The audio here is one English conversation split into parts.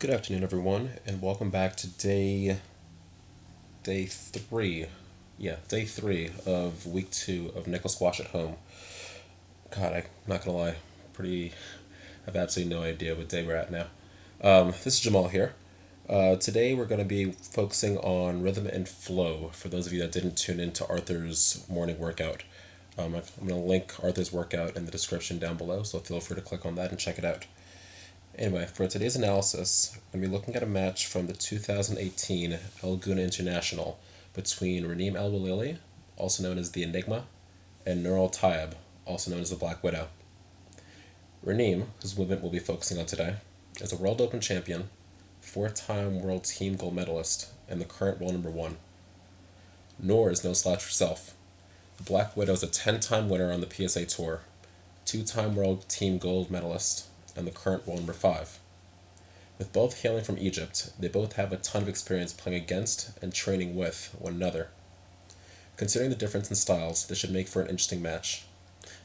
Good afternoon, everyone, and welcome back to day three. Yeah, day three of week two of Nickel Squash at home. God, I'm not gonna lie, pretty. I have absolutely no idea what day we're at now. This is Jamal here. Today we're going to be focusing on rhythm and flow. For those of you that didn't tune into Arthur's morning workout, I'm going to link Arthur's workout in the description down below, so feel free to click on that and check it out. Anyway, for today's analysis, I'm going to be looking at a match from the 2018 Gouna International between Raneem Welily, also known as the Enigma, and Nour Tayeb, also known as the Black Widow. Raneem, whose movement we'll be focusing on today, is a World Open champion, four-time World Team Gold medalist, and the current world number one. Nour is no slouch herself. The Black Widow is a 10-time winner on the PSA Tour, two-time World Team Gold medalist, and the current world number 5. With both hailing from Egypt, they both have a ton of experience playing against and training with one another. Considering the difference in styles, this should make for an interesting match.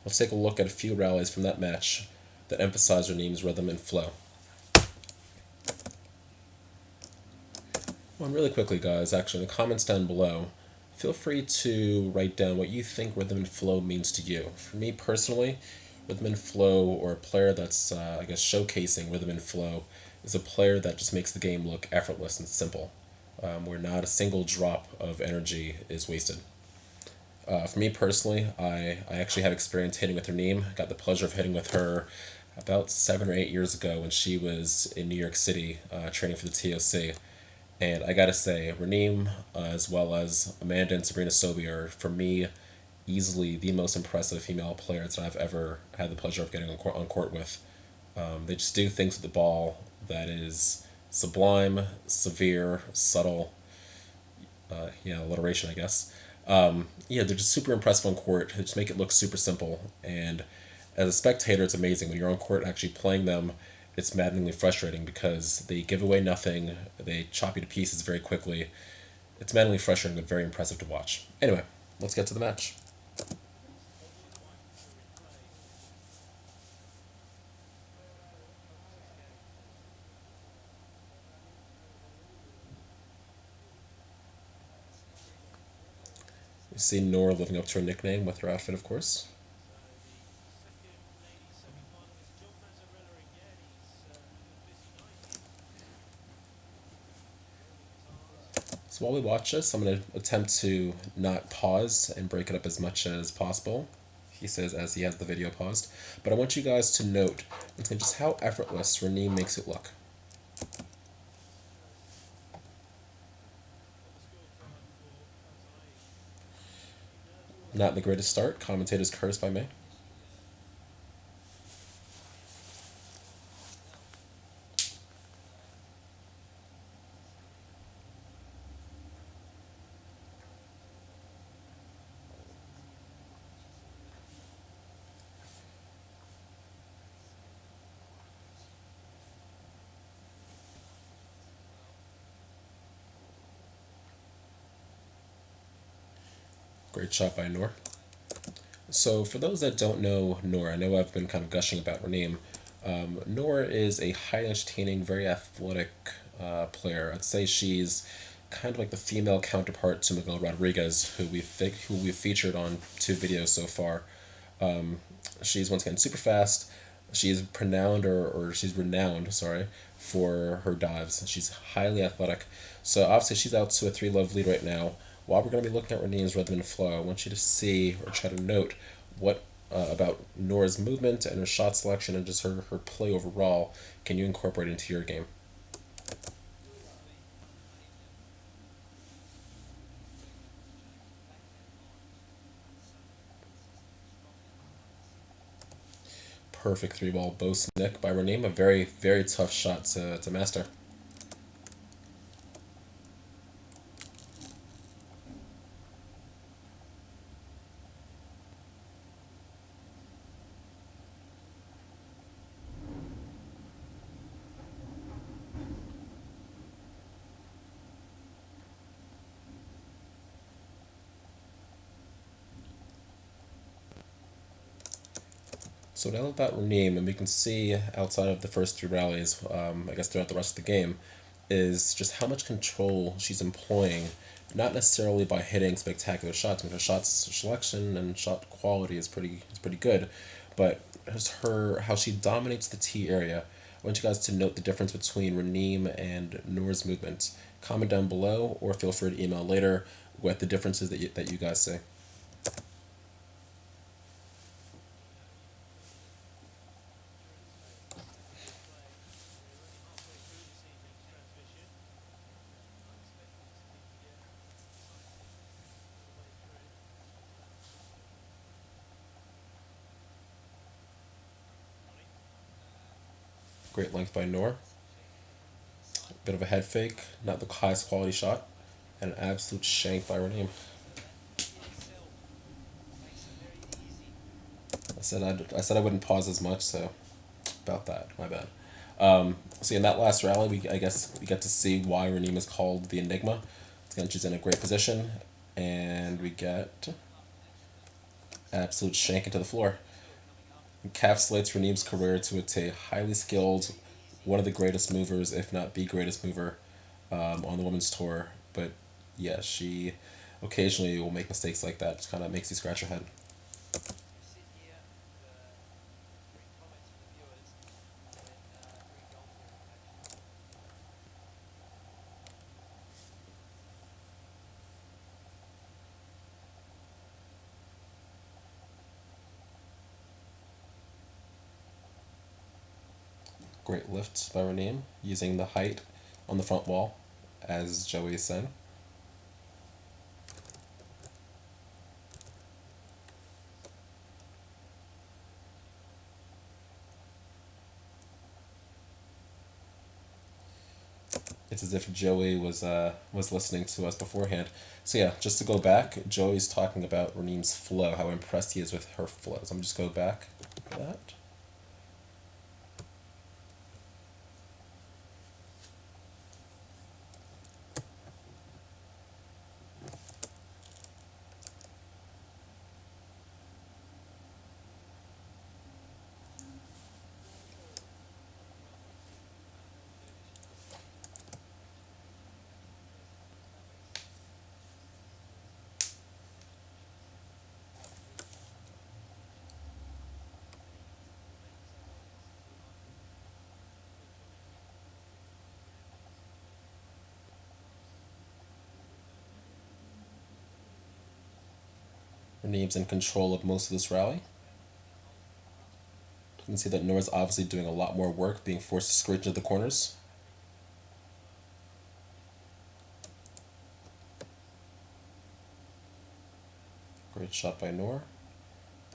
Let's take a look at a few rallies from that match that emphasize Raneem's rhythm and flow. Well, and really quickly, guys, actually, in the comments down below, feel free to write down what you think rhythm and flow means to you. For me personally, rhythm and flow, or a player that's, showcasing rhythm and flow, is a player that just makes the game look effortless and simple, where not a single drop of energy is wasted. For me personally, I actually had experience hitting with Raneem. Got the pleasure of hitting with her about 7 or 8 years ago when she was in New York City training for the TOC. And I gotta say, Raneem, as well as Amanda and Sabrina Sobi, are, for me, easily the most impressive female players that I've ever had the pleasure of getting on court with. They just do things with the ball that is sublime, severe, subtle, alliteration, I guess. They're just super impressive on court. They just make it look super simple. And as a spectator, it's amazing. When you're on court actually playing them, it's maddeningly frustrating because they give away nothing. They chop you to pieces very quickly. It's maddeningly frustrating, but very impressive to watch. Anyway, let's get to the match. You see Nour living up to her nickname with her outfit, of course. So while we watch this, I'm going to attempt to not pause and break it up as much as possible. He says as he has the video paused. But I want you guys to note just how effortless Raneem makes it look. Not the greatest start. Commentators cursed by me. Great shot by Nour. So for those that don't know Nour, I know I've been kind of gushing about Raneem. Nour is a highly entertaining, very athletic player. I'd say she's kind of like the female counterpart to Miguel Rodriguez, who we've featured on 2 videos so far. She's once again super fast. She's she's renowned, sorry, for her dives. She's highly athletic. So obviously she's out to a 3-love lead right now. While we're going to be looking at Raneem's rhythm and flow, I want you to see or try to note what about Nour's movement and her shot selection and just her play overall can you incorporate into your game. Perfect 3-ball bow snick by Raneem. A very, very tough shot to master. So now about Raneem, and we can see outside of the first three rallies, I guess throughout the rest of the game, is just how much control she's employing, not necessarily by hitting spectacular shots. I mean, her shots selection and shot quality is pretty good, but it's her how she dominates the T area. I want you guys to note the difference between Raneem and Nour's movement. Comment down below, or feel free to email later what the differences that you guys see. Great length by Nour. Bit of a head fake, not the highest quality shot, and an absolute shank by Raneem. I said I wouldn't pause as much, so about that. My bad. So in that last rally, I guess we get to see why Raneem is called the Enigma. Again, she's in a great position, and we get absolute shank into the floor. Encapsulates Raneem's career to a highly skilled, one of the greatest movers, if not the greatest mover, on the women's tour. But yeah, she occasionally will make mistakes like that. Just kind of makes you scratch your head. Great lift by Raneem, using the height on the front wall, as Joey is saying. It's as if Joey was listening to us beforehand. So yeah, just to go back, Joey's talking about Raneem's flow, how impressed he is with her flow. So I'm just go back to that. Raneem's in control of most of this rally. You can see that Nour's obviously doing a lot more work, being forced to screech into the corners. Great shot by Nour,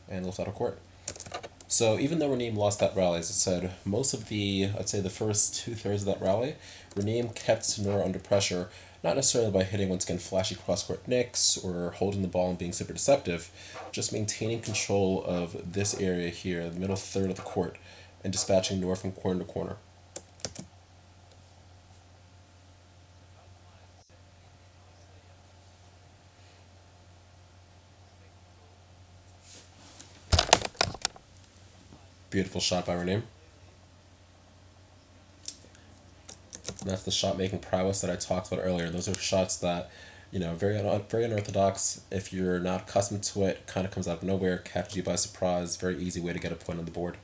and left out of court. So even though Raneem lost that rally, as I said, most of I'd say the first two-thirds of that rally, Raneem kept Nour under pressure, not necessarily by hitting once again flashy cross-court nicks or holding the ball and being super deceptive, just maintaining control of this area here, the middle third of the court, and dispatching Nour from corner to corner. Beautiful shot by Raneem. And that's the shot making prowess that I talked about earlier. Those are shots that, very unorthodox. If you're not accustomed to it, kind of comes out of nowhere, catches you by surprise. Very easy way to get a point on the board.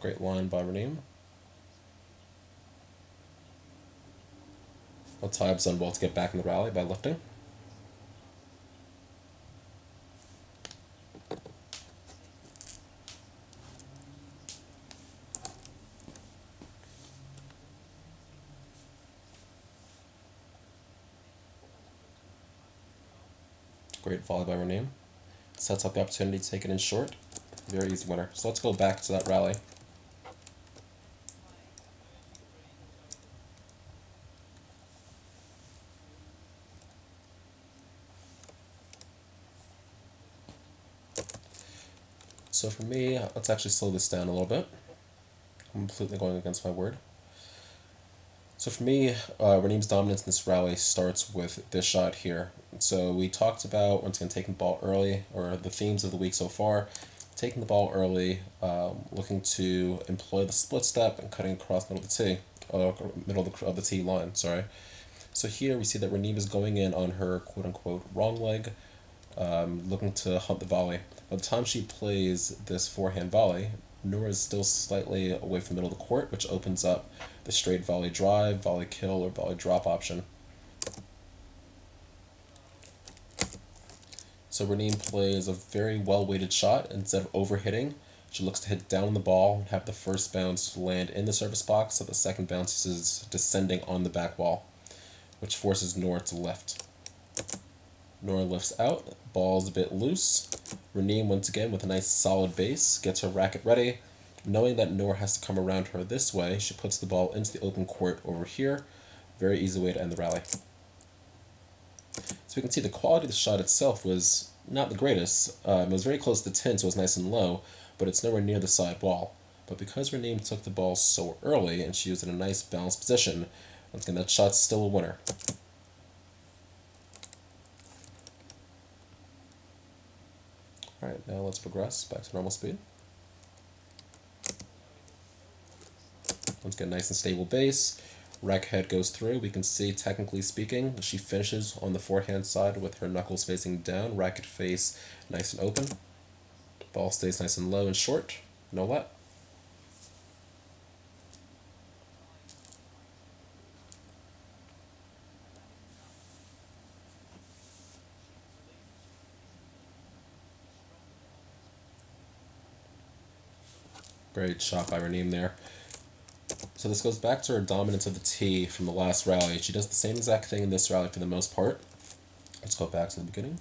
Great line by Raneem. Well, Tayeb's done well to get back in the rally by lifting. Great volley by Raneem. Sets up the opportunity to take it in short. Very easy winner. So let's go back to that rally. So for me, let's actually slow this down a little bit. completely going against my word. So for me, Raneem's dominance in this rally starts with this shot here. So we talked about, once again, taking the ball early, or the themes of the week so far. Taking the ball early, looking to employ the split step and cutting across middle of the tee, middle of the tee line, sorry. So here we see that Raneem is going in on her quote-unquote wrong leg, looking to hunt the volley. By the time she plays this forehand volley, Nour is still slightly away from the middle of the court, which opens up the straight volley drive, volley kill, or volley drop option. So Raneem plays a very well-weighted shot. Instead of overhitting, she looks to hit down the ball and have the first bounce land in the service box, so the second bounce is descending on the back wall, which forces Nour to lift. Nour lifts out, ball's a bit loose. Raneem, once again, with a nice solid base, gets her racket ready. Knowing that Nour has to come around her this way, she puts the ball into the open court over here. Very easy way to end the rally. So we can see the quality of the shot itself was not the greatest. It was very close to the tin, so it was nice and low, but it's nowhere near the side wall. But because Raneem took the ball so early and she was in a nice balanced position, once again, that shot's still a winner. Alright, now let's progress back to normal speed. Once again, nice and stable base. Rack head goes through. We can see, technically speaking, she finishes on the forehand side with her knuckles facing down, racket face nice and open. Ball stays nice and low and short. No let. Great shot by Raneem there. So this goes back to her dominance of the tee from the last rally. She does the same exact thing in this rally for the most part. Let's go back to the beginning.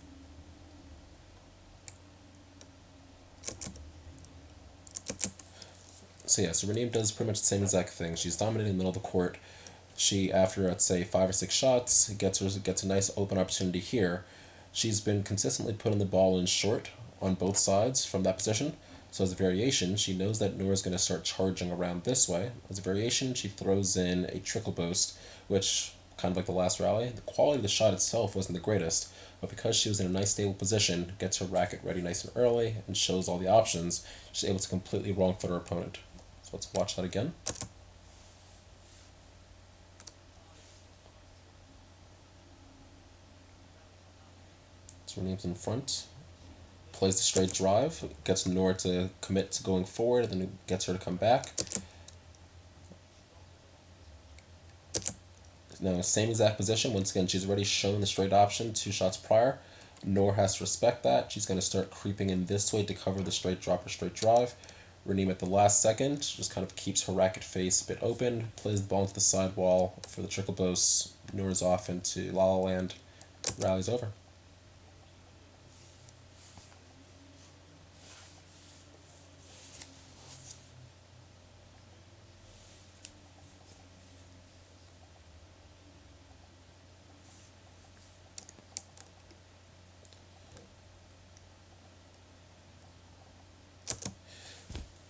So yeah, so Raneem does pretty much the same exact thing. She's dominating the middle of the court. She, after let's say 5 or 6 shots, gets a nice open opportunity here. She's been consistently putting the ball in short on both sides from that position. So as a variation, she knows that Nour is going to start charging around this way. As a variation, she throws in a trickle boost, which, kind of like the last rally, the quality of the shot itself wasn't the greatest, but because she was in a nice stable position, gets her racket ready nice and early, and shows all the options, she's able to completely wrong foot her opponent. So let's watch that again. So Raneem's in front. Plays the straight drive, gets Nour to commit to going forward, and then gets her to come back. Now, same exact position. Once again, she's already shown the straight option 2 shots prior. Nour has to respect that. She's going to start creeping in this way to cover the straight drop or straight drive. Raneem at the last second just kind of keeps her racket face a bit open, plays the ball into the sidewall for the trickle boost. Nour's off into La La Land. Rally's over.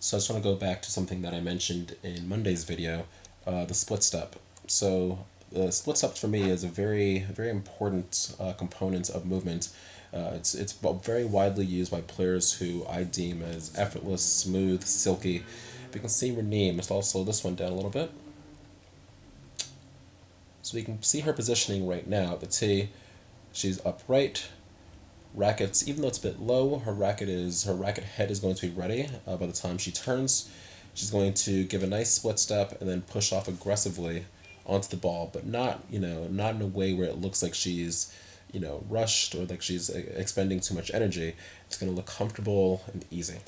So I just want to go back to something that I mentioned in Monday's video, the split step. So the split step for me is a very important component of movement. It's very widely used by players who I deem as effortless, smooth, silky. We can see Raneem. Let's also slow this one down a little bit. So we can see her positioning right now at the tee. She's upright. Rackets, even though it's a bit low, her racket head is going to be ready by the time she turns. She's going to give a nice split step and then push off aggressively onto the ball, but not not in a way where it looks like she's rushed or like she's expending too much energy. It's going to look comfortable and easy.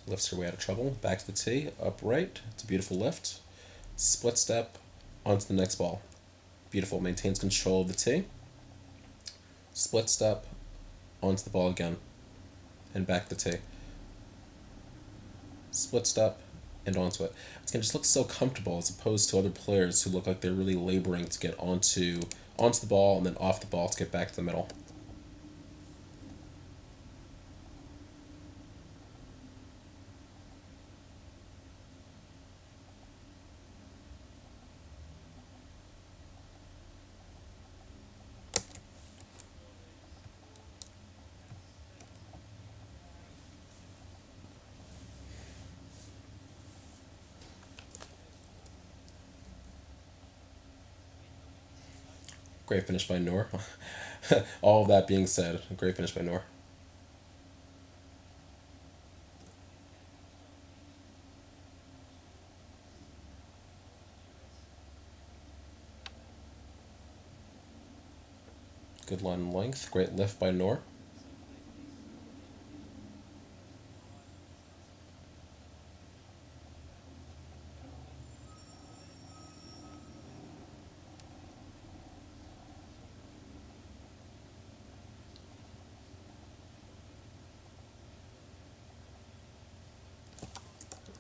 Lifts her way out of trouble, back to the tee, upright. It's a beautiful lift. Split step onto the next ball. Beautiful, maintains control of the tee. Split step onto the ball again, and back to the tee. Split step and onto it. It's gonna just look so comfortable as opposed to other players who look like they're really laboring to get onto the ball and then off the ball to get back to the middle. Great finish by Nour. All of that being said, great finish by Nour. Good line and length. Great lift by Nour.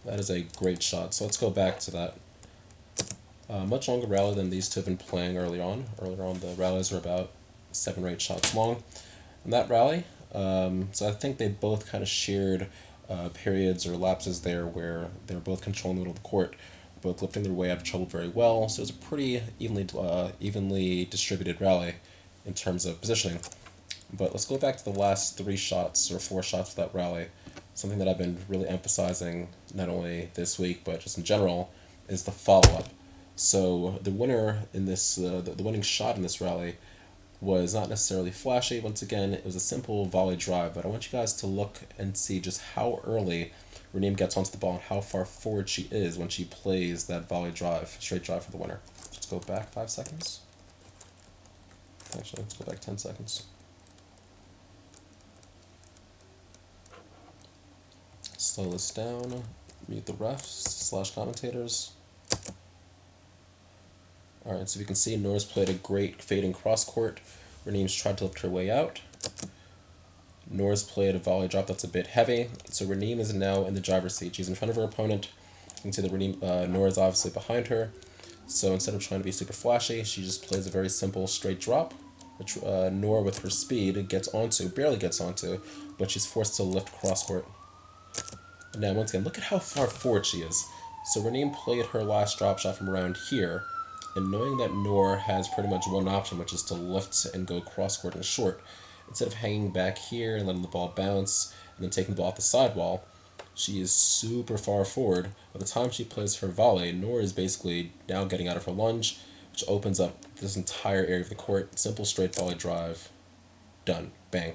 That is a great shot. So let's go back to that. Much longer rally than these two have been playing early on. Earlier on, the rallies were about 7 or 8 shots long. In that rally, so I think they both kind of shared periods or lapses there where they were both controlling the middle of the court, both lifting their way out of trouble very well. So it was a pretty evenly distributed rally in terms of positioning. But let's go back to the last 3 shots or 4 shots of that rally. Something that I've been really emphasizing not only this week but just in general is the follow up. So the winner in this, the winning shot in this rally was not necessarily flashy. Once again, it was a simple volley drive, but I want you guys to look and see just how early Raneem gets onto the ball and how far forward she is when she plays that volley drive, straight drive for the winner. Let's go back 5 seconds. Actually, let's go back 10 seconds. Slow this down, mute the refs / commentators. Alright, so you can see Nour's played a great fading cross court. Raneem's tried to lift her way out. Nour's played a volley drop that's a bit heavy. So Raneem is now in the driver's seat. She's in front of her opponent. You can see that Nour is obviously behind her. So instead of trying to be super flashy, she just plays a very simple straight drop, which Nour with her speed gets onto, barely gets onto, but she's forced to lift cross court. Now once again, look at how far forward she is. So Raneem played her last drop shot from around here, and knowing that Nour has pretty much one option, which is to lift and go cross court and short, instead of hanging back here and letting the ball bounce and then taking the ball off the sidewall, she is super far forward. By the time she plays her volley, Nour is basically now getting out of her lunge, which opens up this entire area of the court. Simple straight volley drive. Done. Bang.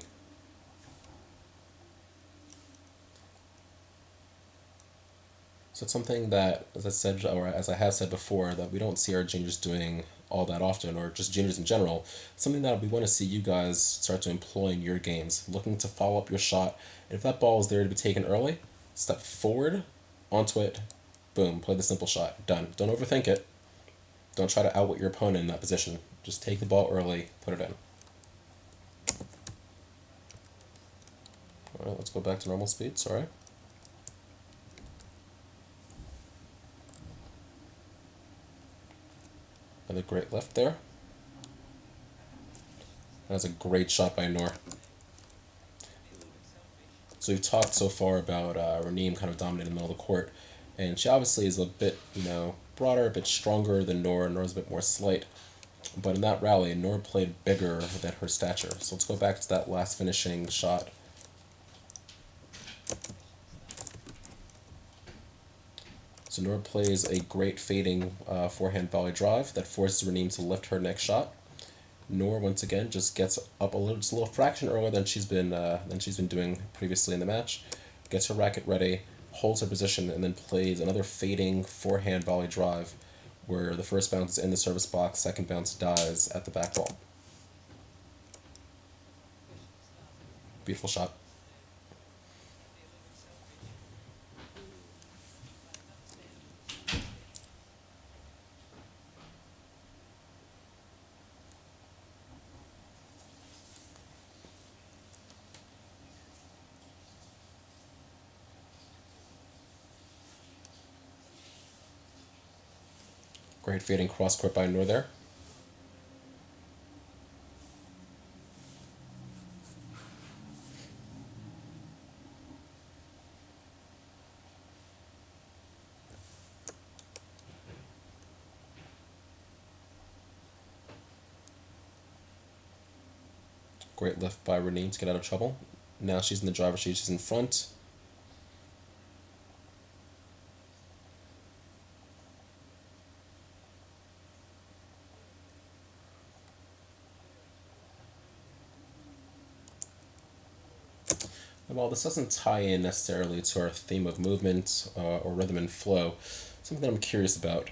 So it's something that, as I said, or as I have said before, that we don't see our juniors doing all that often, or just juniors in general. Something that we want to see you guys start to employ in your games, looking to follow up your shot. And if that ball is there to be taken early, step forward, onto it, boom, play the simple shot, done. Don't overthink it. Don't try to outwit your opponent in that position. Just take the ball early, put it in. All right, let's go back to normal speed, sorry. Another great lift there. That was a great shot by Nour. So we've talked so far about Raneem kind of dominating the middle of the court, and she obviously is a bit, broader, a bit stronger than Nour. Nour's a bit more slight. But in that rally, Nour played bigger than her stature. So let's go back to that last finishing shot. So Nour plays a great fading forehand volley drive that forces Raneem to lift her next shot. Nour once again just gets up just a little fraction earlier than she's been doing previously in the match. Gets her racket ready, holds her position, and then plays another fading forehand volley drive, where the first bounce is in the service box, second bounce dies at the back wall. Beautiful shot. Great fading cross court by Nour there. Great lift by Raneem to get out of trouble. Now she's in the driver's seat, she's in front. And while this doesn't tie in necessarily to our theme of movement or rhythm and flow, something that I'm curious about.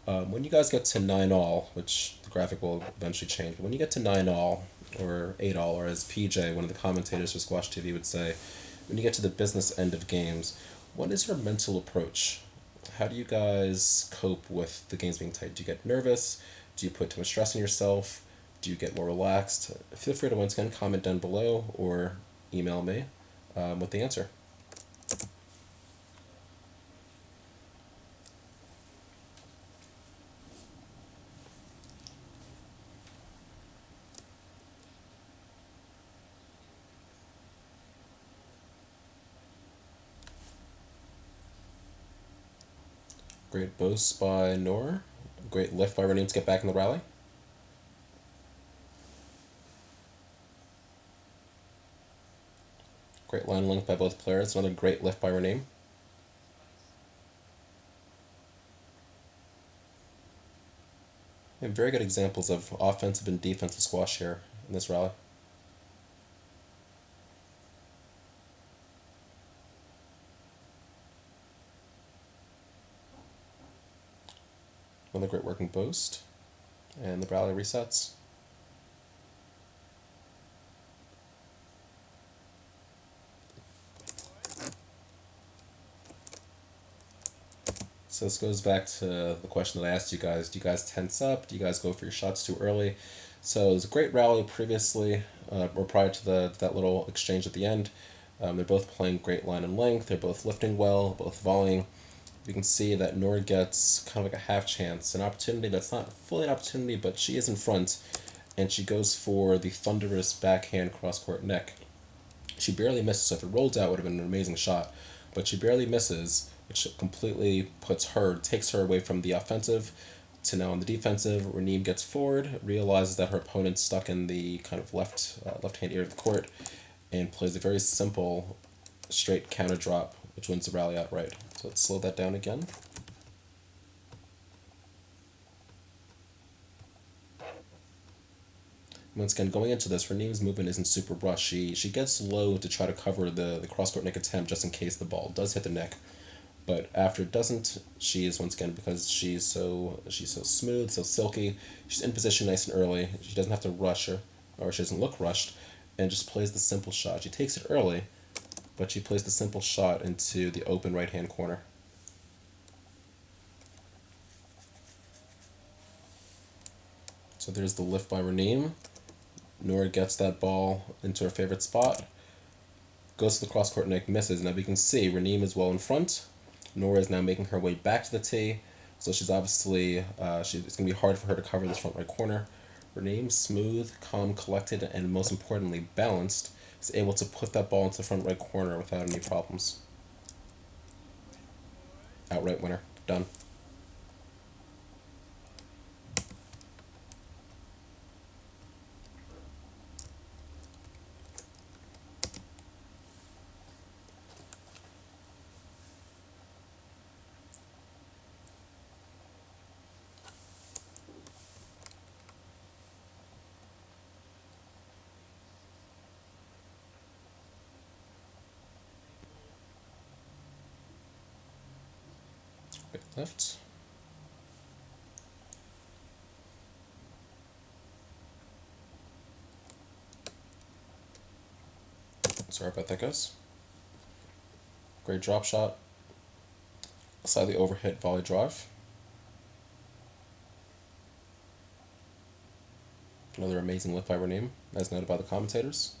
When you guys get to 9 all, which the graphic will eventually change, but when you get to 9 all, or 8 all, or as PJ, one of the commentators for Squash TV, would say, when you get to the business end of games, what is your mental approach? How do you guys cope with the games being tight? Do you get nervous? Do you put too much stress on yourself? Do you get more relaxed? Feel free to once again comment down below or email me with the answer. Great boast by Nour. Great lift by Raneem to get back in the rally. Great line length by both players. Another great lift by Raneem. And very good examples of offensive and defensive squash here in this rally. Another great working boast. And the rally resets. So this goes back to the question that I asked you guys. Do you guys tense up? Do you guys go for your shots too early? So it was a great rally previously, or prior to that little exchange at the end. They're both playing great line and length. They're both lifting well, both volleying. You can see that Nour gets kind of like a half chance, an opportunity that's not fully an opportunity, but she is in front, and she goes for the thunderous backhand cross-court neck. She barely misses, so if it rolled out, it would have been an amazing shot, but she barely misses, which completely takes her away from the offensive to now on the defensive. Raneem gets forward, realizes that her opponent's stuck in the kind of left-hand ear of the court, and plays a very simple straight counter drop, which wins the rally outright. So let's slow that down again. Once again, going into this, Raneem's movement isn't super rushed. She gets low to try to cover the cross-court neck attempt just in case the ball does hit the neck. But after it doesn't, she is, once again, because she's so smooth, so silky, she's in position nice and early. She doesn't have to rush her, or she doesn't look rushed, and just plays the simple shot. She takes it early, but she plays the simple shot into the open right-hand corner. So there's the lift by Raneem. Nour gets that ball into her favorite spot, goes to the cross-court neck, misses. Now we can see Raneem is well in front. Nour is now making her way back to the tee, so she's obviously, it's going to be hard for her to cover this front right corner. Raneem, smooth, calm, collected, and most importantly, balanced, is able to put that ball into the front right corner without any problems. Outright winner. Done. Big lift. Sorry about that, guys. Great drop shot. Slightly overhit volley drive. Another amazing lift by Raneem, as noted by the commentators.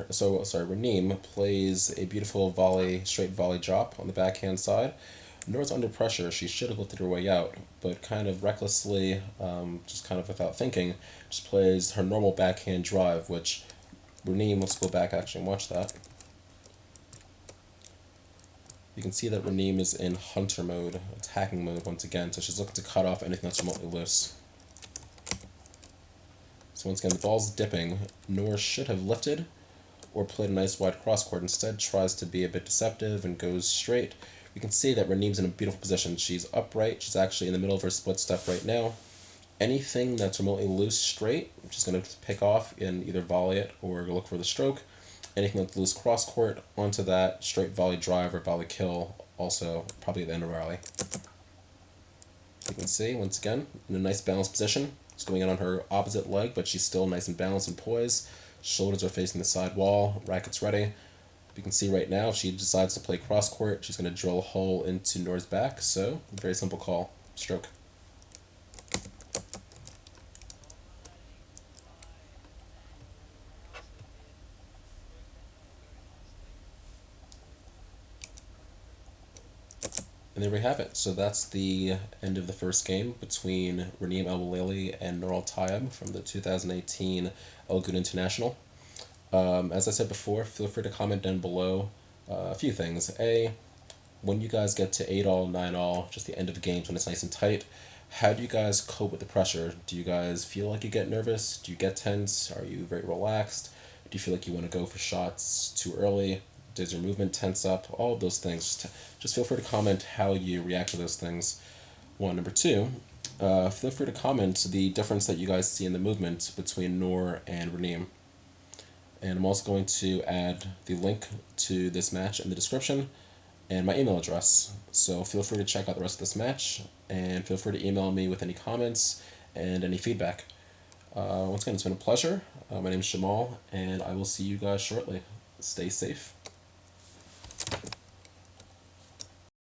So Raneem plays a beautiful straight volley drop on the backhand side. Nour's under pressure. She should have lifted her way out, but kind of recklessly, just kind of without thinking, just plays her normal backhand drive, which Raneem, let's go back actually and watch that. You can see that Raneem is in hunter mode, attacking mode once again, so she's looking to cut off anything that's remotely loose. So once again, the ball's dipping. Nour should have lifted, or played a nice wide cross court. Instead, tries to be a bit deceptive and goes straight. We can see that Raneem's in a beautiful position. She's upright. She's actually in the middle of her split step right now. Anything that's remotely loose straight, she's going to pick off and either volley it or look for the stroke. Anything that's loose cross court, onto that straight volley drive or volley kill, also probably at the end of rally. You can see, once again, in a nice balanced position. It's going in on her opposite leg, but she's still nice and balanced and poised. Shoulders are facing the side wall, racket's ready. You can see right now, if she decides to play cross court, she's going to drill a hole into Nour's back, so very simple call, stroke. And there we have it. So that's the end of the first game between Raneem Welily and Nour Tayeb from the 2018 Gouna International. As I said before, feel free to comment down below a few things. A, when you guys get to 8-all, 9-all, just the end of the games when it's nice and tight, how do you guys cope with the pressure? Do you guys feel like you get nervous? Do you get tense? Are you very relaxed? Do you feel like you want to go for shots too early? Does your movement tense up? All of those things. Just feel free to comment how you react to those things. One. Number two, feel free to comment the difference that you guys see in the movement between Nour and Raneem. And I'm also going to add the link to this match in the description and my email address. So feel free to check out the rest of this match and feel free to email me with any comments and any feedback. Once again, it's been a pleasure. My name is Shamal and I will see you guys shortly. Stay safe.